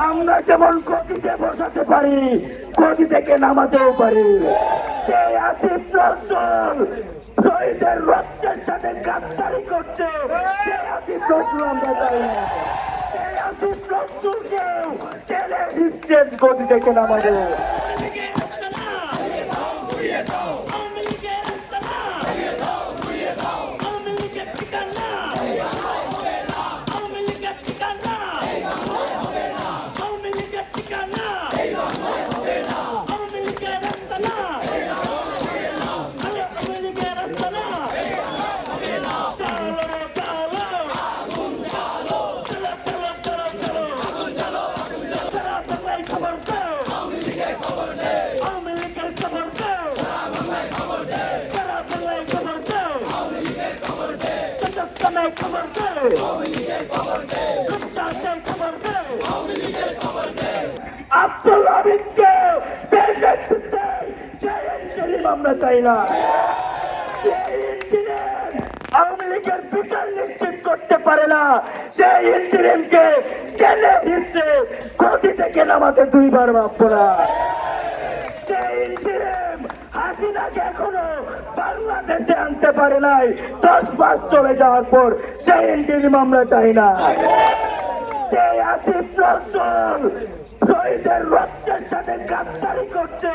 আমরা যেমন গদিতে বসাতে পারি, গদি থেকে নামাতেও পারি। সেই আসিফ নজরুল শহীদের রক্তের সাথে গাদ্দারি করছে, সেই আসিফ নজরুল আমরা চাই না। সেই আসিফ নজরুলকেও টেনে দিচ্ছে গদি থেকে নামাবে। আব্দুল হামিদকে আমরা চাই না। আওয়ামী লীগের বিচার নিশ্চিত করতে পারে না, সেই ইন্টারিমকে টেনে দিচ্ছে গদি থেকে নামাতে দুইবার ভাববো না। সেই ইন্টারিম হাসিনাকে এখনো বাংলাদেশে আনতে পারে নাই, 10 মাস চলে যাওয়ার পর সেই ইন্টারিম আমরা চাই না। সেই আসিফ নজরুল শহীদের রক্তের সাথে গাদ্দারি করছে,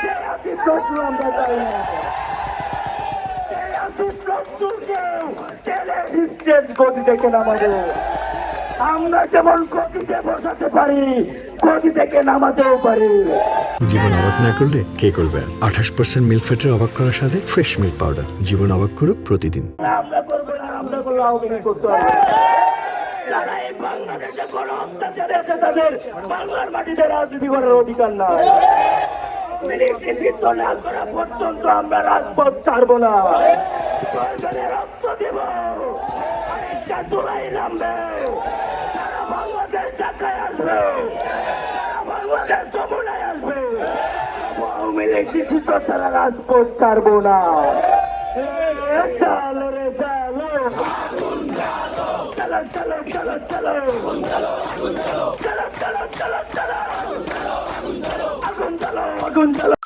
সেই আসিফ নজরুল আমরা চাই না। সেই আসিফ নজরুলকেও টেনে দিচ্ছে গদি থেকে নামাবে। আমরা যেমন গদিতে বসাতে পারি, গদি থেকে নামাতেও পারি। জীবন অবাক না করলে কে করবে? 28% মিল্ক ফ্যাটের অবাক করার সাথে ফ্রেশ মিল্ক পাউডার। জীবন অবাক করুক প্রতিদিন। আমরা করবো না, আমরা করলে আওয়ামী করতে হবে। যারা এই বাংলাদেশে কোনো অত্যাচারে আছে তাদের বাংলার মাটিতে রাজনীতি করার অধিকার নাই। নিষিদ্ধ না করা পর্যন্ত আমরা রাজপথ ছাড়বো না। প্রয়োজনে রক্ত দিব, অনেকটা চুলাই নামবে। সারা বাংলাদেশ ঢাকায় আসবে, সারা বাংলাদেশ যমুনায় আসবে। আওয়ামী লীগ নিষিদ্ধ ছাড়া রাজপথ ছাড়বো না। চলো রে চলো, চলো চলো চলো চলো, চলো চলো চলো চলো, আগুন চলো আগুন চলো।